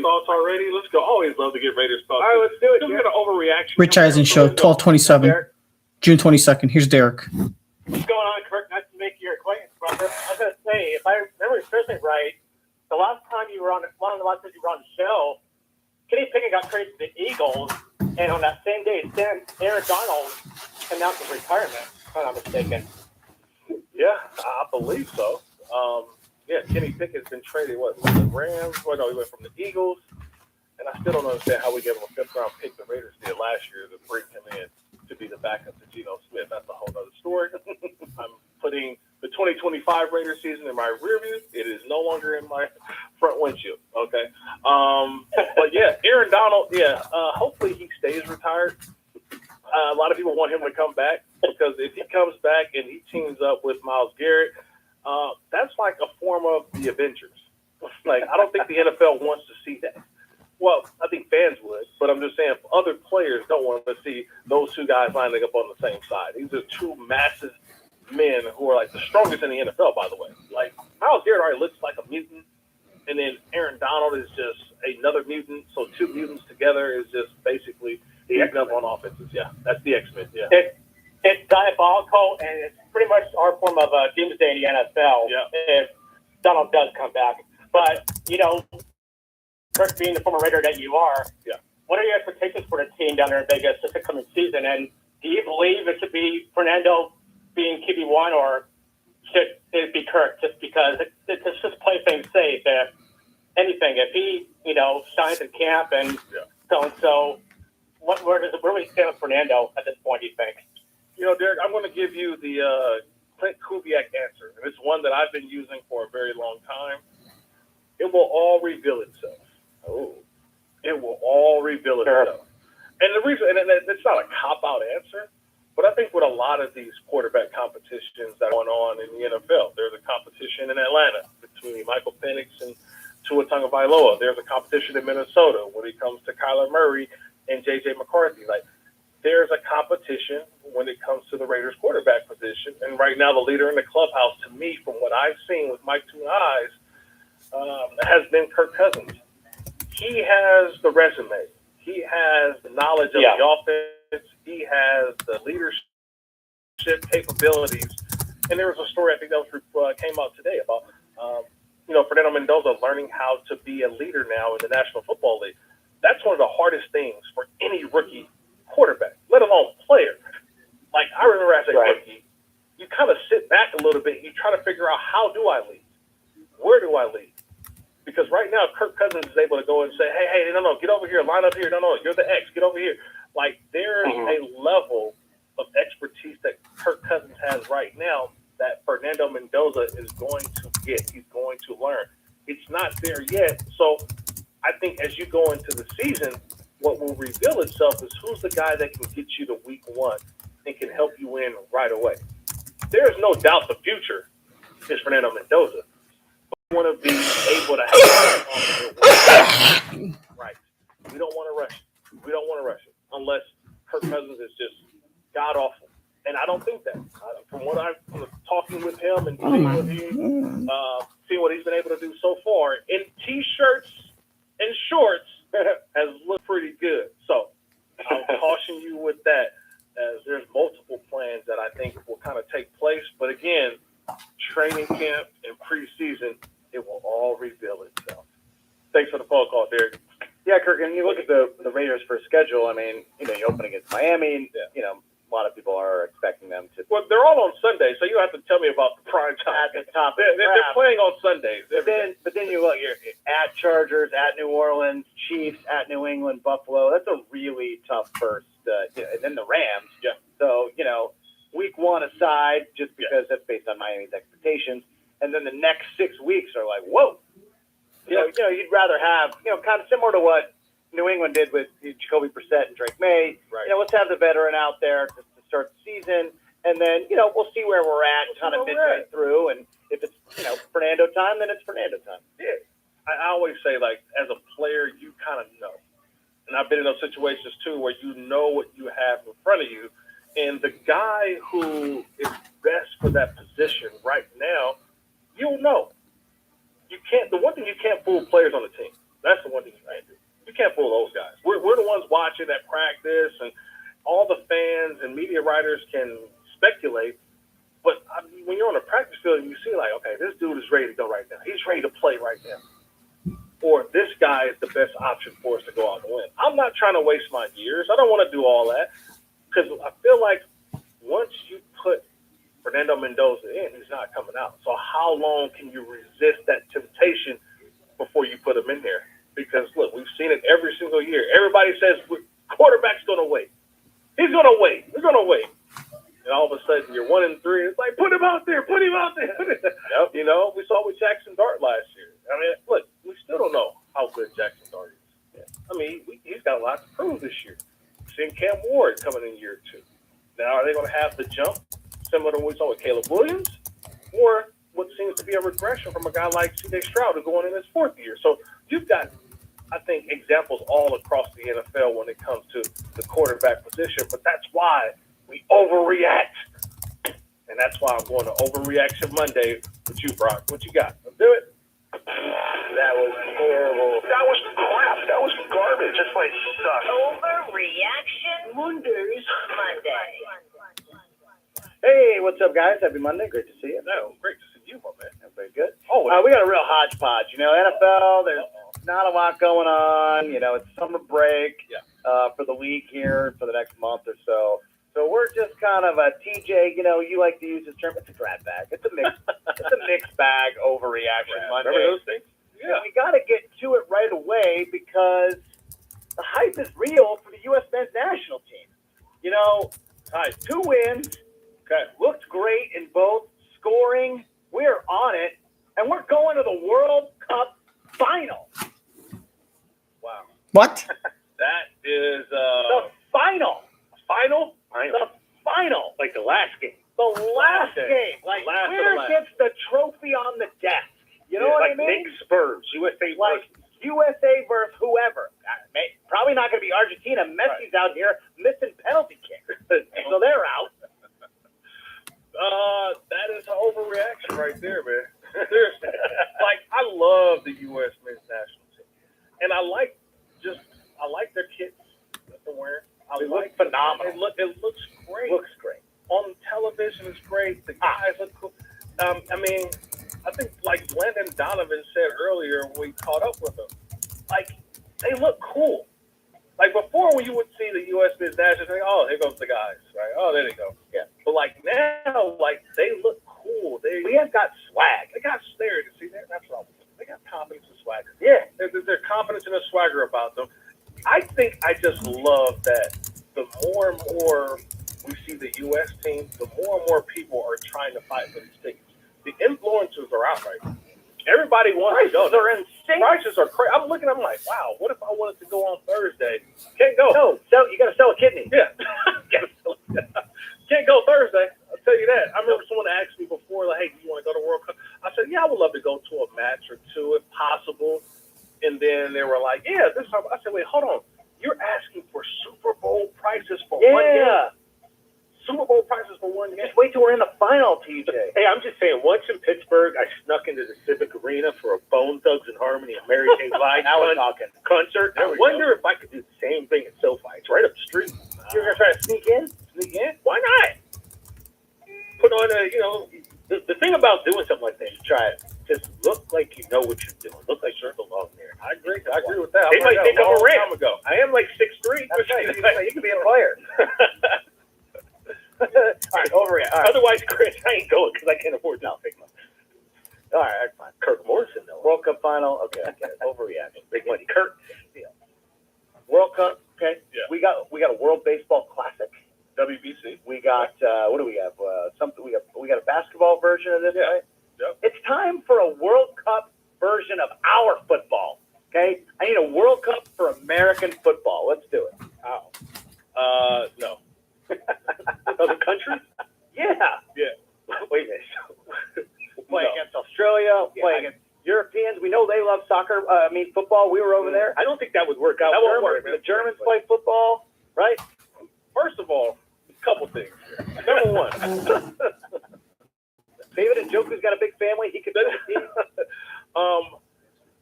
thoughts already? Let's go. Always love to get Raiders thoughts. All right, let's do it. We're going to overreaction. Rich Eisen Show, 12/27, June 22nd. Here's Derek. What's going on, Kirk? Nice to make your acquaintance, brother. I was going to say, if I remember seriously right, the last time you were on the show, Kenny Pickett got traded to the Eagles, and on that same day, Aaron Donald announced his retirement, if I'm not mistaken. Yeah, I believe so. Yeah, Kenny Pickett's been traded, from the Rams? Well, no, he went from the Eagles. And I still don't understand how we gave him a fifth-round pick the Raiders did last year to bring him in to be the backup to Geno Smith. That's a whole other story. I'm putting the 2025 Raiders season in my rear view. It is no longer in my front windshield, okay? But, yeah, Aaron Donald, hopefully he stays retired. A lot of people want him to come back because if he comes back and he teams up with Myles Garrett, that's like a form of the Avengers. Like, I don't think the NFL wants to see that. Well, I think fans would, but I'm just saying other players don't want to see those two guys lining up on the same side. These are two massive men who are like the strongest in the NFL, by the way. Like, Myles Garrett already looks like a mutant, and then Aaron Donald is just another mutant. So two mutants together is just basically the X-Men on offenses. Yeah, that's the X-Men, yeah. It's diabolical, and it's pretty much our form of doomsday in the NFL if Donald does come back. But, Kirk, being the former Raider that you are, what are your expectations for the team down there in Vegas this coming season? And do you believe it should be Fernando being QB1, or should it be Kirk just because it's just play things safe? If anything, if he, shines in camp and so, where do we stand with Fernando at this point, do you think? Derek, I'm going to give you the Clint Kubiak answer, and it's one that I've been using for a very long time. It will all reveal itself. Oh, it will all reveal itself. And the reason, and it's not a cop-out answer, but I think with a lot of these quarterback competitions that are going on in the NFL, there's a competition in Atlanta between Michael Penix and Tua Tagovailoa. There's a competition in Minnesota when it comes to Kyler Murray and J.J. McCarthy. Like, there's a competition when it comes to the Raiders quarterback position. And right now, the leader in the clubhouse, to me, from what I've seen with my two eyes, has been Kirk Cousins. He has the resume. He has the knowledge of the offense. He has the leadership capabilities. And there was a story, I think that came out today about, Fernando Mendoza learning how to be a leader now in the National Football League. That's one of the hardest things for any rookie quarterback, let alone player. Like, I remember as a rookie, you kind of sit back a little bit. You try to figure out, how do I lead? Where do I lead? Because right now, Kirk Cousins is able to go and say, hey, no, get over here, line up here. No, you're the X, get over here. Like, there's a level of expertise that Kirk Cousins has right now that Fernando Mendoza is going to get. He's going to learn. It's not there yet. So I think as you go into the season, what will reveal itself is who's the guy that can get you to week one and can help you win right away. There is no doubt the future is Fernando Mendoza. But we want to be able to have right. We don't want to rush it. We don't want to rush it unless Kirk Cousins is just god-awful. And I don't think that. From what I'm talking with him and seeing what he's been able to do so far in T-shirts and shorts has looked pretty good. So I'll caution you with that, as there's multiple plans that I think will kind of take place. But again, training camp and preseason, it will all reveal itself. Thanks for the phone call, Derek. Yeah, Kirk, and you look at the Raiders' first schedule. I mean, you open against Miami. A lot of people are expecting them to. Well, they're all on Sunday, so you don't have to tell me about the prime time. At the top, they're playing on Sundays. But then you look, you're at Chargers, at New Orleans, Chiefs, at New England, Buffalo. That's a really tough first. And then the Rams. Yeah. So week one aside, just because that's based on Miami's expectations, and then the next 6 weeks are like, whoa. You'd rather have kind of similar to what New England did with Jacoby Brissett and Drake May. Right. Let's have the veteran out there to start the season, and then we'll see where we're at kind of midway through. And if it's Fernando time, then it's Fernando time. Yeah, I always say, like, as a player, you kind of know, and I've been in those situations too where you know what you have in front of you, and the guy who is best for that position right now, you'll know. You can't. The one thing you can't fool players on the team. That's the one thing. can't do. You can't fool those guys. We're the ones watching at practice, and all the fans and media writers can speculate. But when you're on a practice field and you see, like, okay, this dude is ready to go right now. He's ready to play right now. Or this guy is the best option for us to go out and win. I'm not trying to waste my years. I don't want to do all that because I feel like once you put Fernando Mendoza in, he's not coming out. So how long can you resist that temptation before you put him in there? Because, look, we've seen it every single year. Everybody says quarterback's going to wait. He's going to wait. He's going to wait. And all of a sudden, you're 1-3. It's like, put him out there. Put him out there. Yep. You know, we saw with Jackson Dart last year. I mean, look, we still don't know how good Jackson Dart is. Yeah. I mean, he's got a lot to prove this year. We've seen Cam Ward coming in year 2. Now, are they going to have the jump similar to what we saw with Caleb Williams? Or what seems to be a regression from a guy like C.J. Stroud who's going in his 4th year? So you've got, I think, examples all across the NFL when it comes to the quarterback position. But that's why we overreact. And that's why I'm going to Overreaction Monday with you, Brock. What you got? Let's do it. That was horrible. That was crap. That was garbage. This place sucks. Overreaction Mondays. Hey, what's up, guys? Happy Monday. Great to see you. No, great to see you, my man. Everybody good? Oh, we got a real hodgepodge. You know, NFL, there's not a lot going on. You know, it's summer break for the week here for the next month or so. So we're just kind of a TJ, you know, you like to use this term. It's a grab bag. It's a mixed bag overreaction Monday. Remember those things? Yeah. And we got to get to it right away because the hype is real for the U.S. men's national team. You know, 2 wins. Okay. Looked great in both scoring. We're on it. And we're going to the World Cup final. Wow. What? That is The final. Final? The final. Like the last game. The last game. Like, Last of the winner last. gets the trophy on the desk. You know what like I mean? Nick Spurs. USA Like USA versus whoever. Probably not going to be Argentina. Messi's out here missing penalty kicks. So they're out. That is an overreaction right there, man. Like, I love the U.S. men's national team. And I like their kits that they're wearing. They look phenomenal. It looks great. Looks great. On television, it's great. The guys look cool. I mean, I think, like Landon Donovan said earlier when we caught up with them, like, they look cool. Like, before, when you would see the U.S. men's national team, oh, here goes the guys, right? Oh, there they go. Yeah. But, like, now, like, they look cool. We have got swag. They got there. See, that's what they got confidence and swagger. Yeah. There's confidence and a swagger about them. I think I just love that the more and more we see the U.S. team, the more and more people are trying to fight for these tickets. The influencers are out right now. Everybody wants to go. They're insane. Prices are crazy. I'm like, wow, what if I wanted to go on Thursday? Can't go. No, you got to sell a kidney. Yeah. Can't go Thursday. I'll tell you that. I remember someone asked me before, like, hey, do you want to go to World Cup? I said, yeah, I would love to go to a match or two if possible. And then they were like, yeah, this time. I said, wait, hold on. You're asking for Super Bowl prices for one game? Super Bowl prices for one game? Just wait till we're in the final, TJ. Hey, I'm just saying, once in Pittsburgh, I snuck into the Civic Arena for a Bone Thugs and Harmony and Mary J. Blige Now we're talking. concert. I wonder if I could do the same thing at SoFi. It's right up the street. You're going to try to sneak in? Sneak in? Why not? Put on the thing about doing something like this, try it. Just look like you know what you're doing. Look like you belong there. I agree with that. They might think I'm a rat. Time ago. I am like 6'3". That's right. You can be a player. All right, overreact. All right. Otherwise, Chris, I ain't going because I can't afford to pick money. All right, fine. Kirk Morrison, though. World Cup final. Okay, I get it. Overreaction. Big money. Kirk. World Cup. Okay. Yeah. We got a World Baseball Classic. WBC. We got what do we have? We got a basketball version of this, right? Yep. It's time for a World Cup version of our football. Okay. I need a World Cup for American football. Let's do it. No. Other countries? Yeah. Wait a minute. Play against Australia. Play against Europeans. We know they love soccer. Football. We were over there. I don't think that would work out. That won't work. The Germans play football, right? First of all, a couple things here. Number one, David and Joku's got a big family. He could.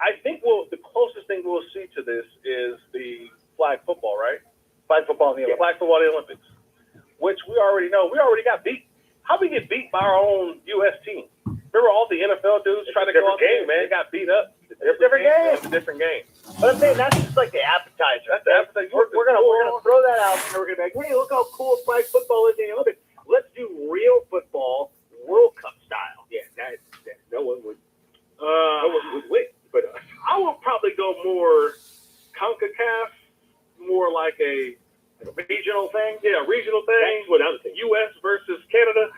I I think the closest thing we'll see to this is the flag football, right? Flag football in the Olympics. Flag football in the Olympics, which we already know. We already got beat. How we get beat by our own U.S. team? Remember all the NFL dudes trying to go out there, man? They got beat up. It's a different game. It's a different game. But I'm saying that's just like the appetizer. That's the appetizer. We're gonna throw that out, and we're gonna be like, hey, look how cool flag football is in the Olympics. Let's do real football, World Cup style. Yeah, that no one would win. But I would probably go more CONCACAF, more like a regional thing. Yeah, regional thing. that's what I'm thinking. U.S. versus Canada.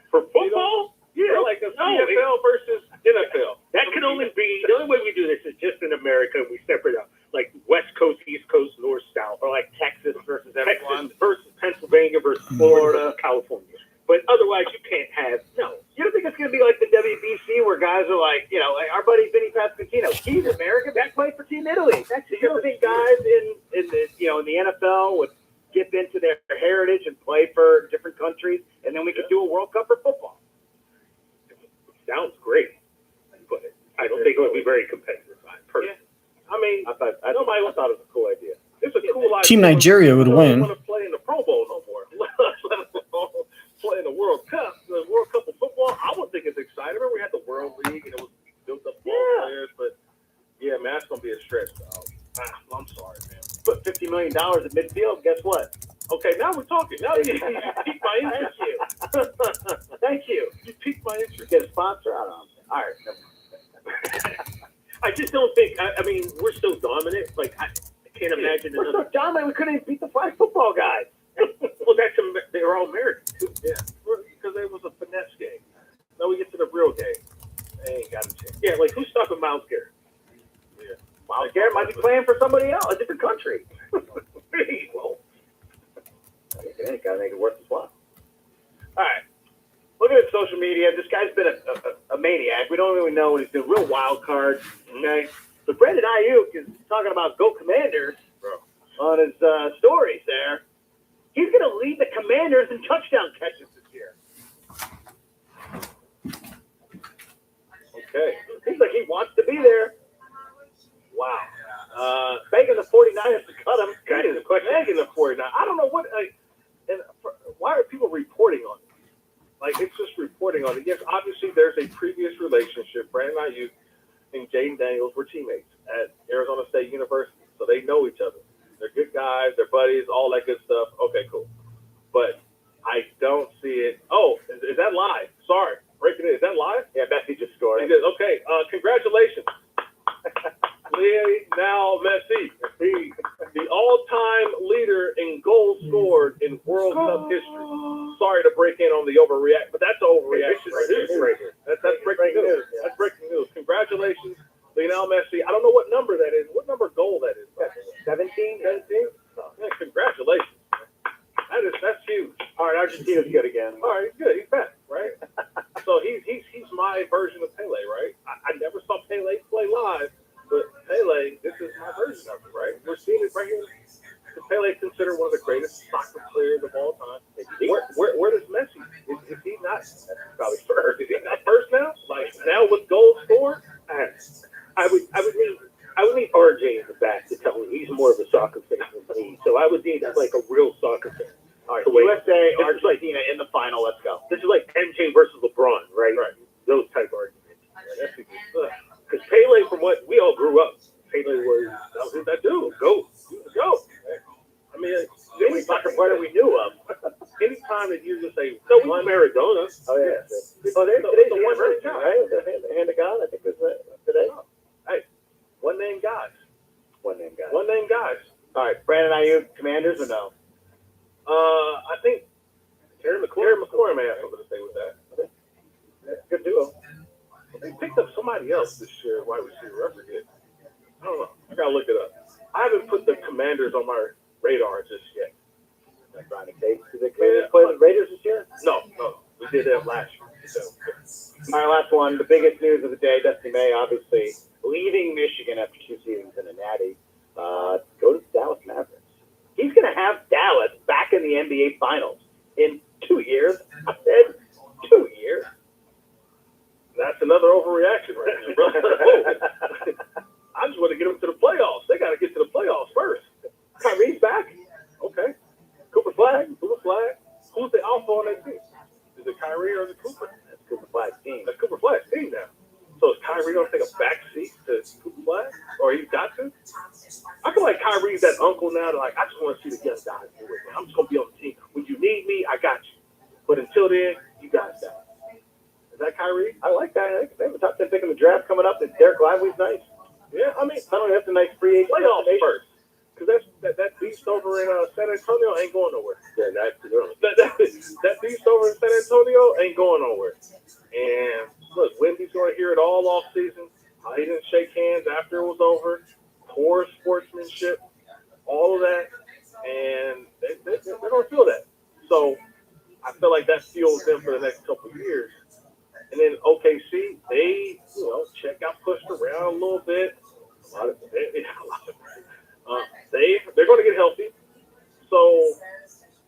For football? Yeah, like a CFL versus NFL. That can only be, the only way we do this is just in America, we separate out. Like West Coast, East Coast, North, South. Or like Texas versus everyone. Texas versus Pennsylvania versus Florida, California. But otherwise, you can't have, no. You don't think it's going to be like the WBC where guys are like, you know, like our buddy Vinny Pasquantino, he's American, that played for Team Italy. You don't think guys in the NFL would dip into their heritage and play for different countries, and then we could do a World Cup for football? Sounds great, but I don't think it would be very competitive. Personally. I mean, Nobody thought it was a cool idea. it's a cool idea. Team Nigeria would I win. don't want to play in the Pro Bowl no more. Let alone play in the World Cup. The World Cup of football, I would think it's exciting. Remember we had the World League and it was built up players, but yeah, man, that's gonna be a stretch, dog. I'm sorry, man. Put $50 million at midfield, guess what? Okay, now we're talking. Now you piqued my interest. Thank you. You piqued my interest. Get a sponsor out of them. All right. I just don't think, I mean, we're so dominant. Like, I can't imagine We're another. so dominant, we couldn't even beat the flag football guys. Well, they're all American, too. Yeah, because it was a finesse game. Now we get to the real game. They ain't got a chance. Yeah, like, who's stopping Miles Garrett? Yeah. Miles Garrett might be playing for somebody else, a different country. Well, They got to make it worth his while. All right. Looking at social media, this guy's been a maniac. We don't really know what he's doing. Real wild card. Okay. So Brandon Ayuk is talking about Go Commanders on his stories there. He's going to lead the Commanders in touchdown catches this year. Okay. Seems like he wants to be there. Wow. Begging the 49ers to cut him. That is begging the 49. I don't know what. Why are people reporting on it? Like, it's just reporting on it. Yes, obviously there's a previous relationship. Brandon Ayuk and Jaden Daniels were teammates at Arizona State University, so they know each other. They're good guys, they're buddies, all that good stuff. Okay, cool. But I don't see it. Oh, is that live? Sorry, breaking it. Is that live? Yeah, Messi just scored. Okay, congratulations. Now Messi, the all-time leader in goals scored in World Cup history. Sorry to break in on the overreact, but that's overreaction right here. That's breaking news. That's breaking news. Congratulations, Lionel Messi. I don't know what number that is. What number goal that is? 17? Yeah, congratulations. That's huge. All right, Argentina's good again. All right, he's good. He's back, right? So he's my version of Pele, right? I never saw Pele play live. But Pele, this is my version of it, right? We're seeing it right here. Pele is considered one of the greatest soccer players of all time. Where does Messi? Is he not? That's probably first. Is he not first now? Like now with goals scored? I would need RJ in the back to tell me he's more of a soccer fan than me. So I would need like a real soccer fan. All right, USA, Argentina in the final. Let's go. This is like MJ versus LeBron, right? Right. Those type of arguments. Because Pele, from what we all grew up, Pele was that dude. Go. I mean, The only soccer player we knew of. anytime that you just say, No, we won Maradona. Oh, yeah. Today's the the one anniversary, guy. right? The hand of God, I think, is today. hey, one name guys. One name guy. One name guys. All right, Brandon Ayuk, Commanders or no? I think Terry McLaurin may have something to say with that. Good duo. They picked up somebody else this year, wide receiver. I forget. I don't know. I gotta look it up. I haven't put the Commanders on my radar just yet. Like Ronnie Bates. Did the Commanders play the Raiders this year? No. We did that last year. So. All right, last one. The biggest news of the day, Dusty May, obviously, leaving Michigan after 2 seasons in a natty, go to the Dallas Mavericks. He's going to have Dallas back in the NBA Finals in 2 years. I said 2 years. That's another overreaction right there, bro. on that team? Is it Kyrie or is it Cooper? That's Cooper Flagg's team. That's Cooper Flagg's team now. So is Kyrie going to take a back seat to Cooper Flag? Or he's got to? I feel like Kyrie's that uncle now that, like, I just want to see the young guys do it, man. I'm just going to be on the team. When you need me, I got you. But until then, you guys got it. Is that Kyrie? I like that. They have a top 10 pick in the draft coming up. And Derek Lively's nice. Yeah, I mean, Not only that's a nice free agent. playoffs first. Because that beast over in San Antonio ain't going nowhere. Yeah, That beast over in San Antonio ain't going nowhere. And look, Wemby's going to hear it all off season. He didn't shake hands after it was over. Poor sportsmanship, all of that, and they're going to feel that. So I feel like that fuels them for the next couple of years. And then OKC, they check got pushed around a little bit. They're going to get healthy. So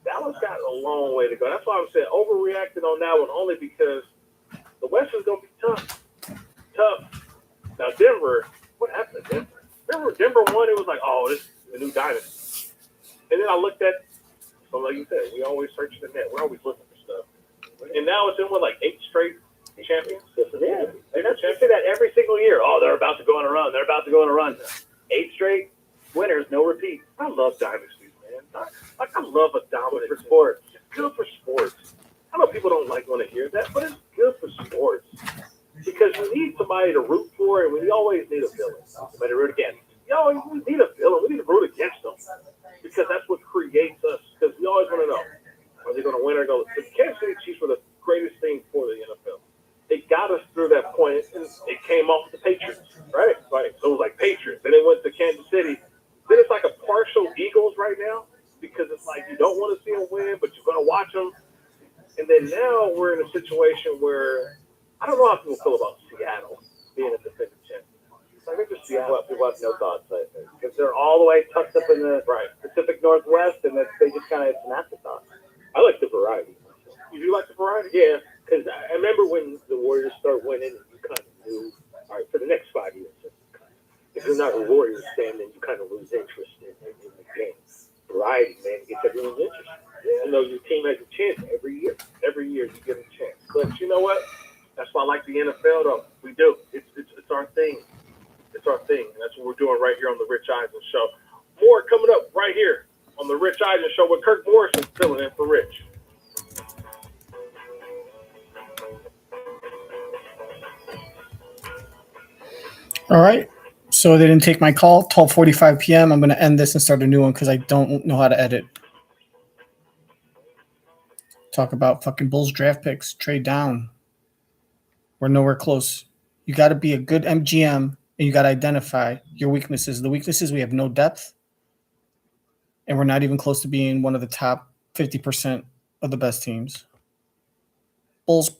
Dallas got a long way to go. That's why I'm saying overreacted on that one only because the West is going to be tough. Now Denver, what happened to Denver? Denver won. It was like, oh, this is a new dynasty. And then I looked at, so like you said, we always search the net. We're always looking for stuff. And now it's in like 8 straight champions. Yeah. And that's you say that every single year. Oh, they're about to go on a run. They're about to go on a run. 8 straight winners, no repeat. I love dynasties, man. I love a dominant For sports. It's good for sports. I know people don't want to hear that, but it's good for sports. Because you need somebody to root for, and we always need a villain. Somebody to root against. We need a villain. We need to root against them. Because that's what creates us. Because we always want to know, are they going to win or go? The Kansas City Chiefs were the greatest thing for the NFL. They got us through that point, and it came off the Patriots, right? So it was like Patriots. Then it went to Kansas City. Then it's like a partial Eagles right now because it's like you don't want to see them win, but you're going to watch them. And then now we're in a situation where I don't know how people feel about Seattle being a defending champion. I think just Seattle people have no thoughts, because they're all the way tucked up in the Pacific Northwest, and they just kind of it's an afterthought. I like the variety. You do like the variety? Yeah, because I remember when the Warriors start winning, you kind of knew, all right, for the next 5 years, if you're not a Warriors fan, then you kind of lose interest in the game. Variety, man, gets everyone's interest. Yeah. Your team has a chance every year. Every year you get a chance. But you know what? That's why I like the NFL, though. We do. It's our thing. It's our thing. And that's what we're doing right here on the Rich Eisen Show. More coming up right here on the Rich Eisen Show with Kirk Morrison filling in for Rich. All right. So they didn't take my call. 12:45 p.m. I'm going to end this and start a new one because I don't know how to edit. Talk about fucking Bulls draft picks. Trade down. We're nowhere close. You got to be a good MGM and you got to identify your weaknesses. The weaknesses, we have no depth. And we're not even close to being one of the top 50% of the best teams. Bulls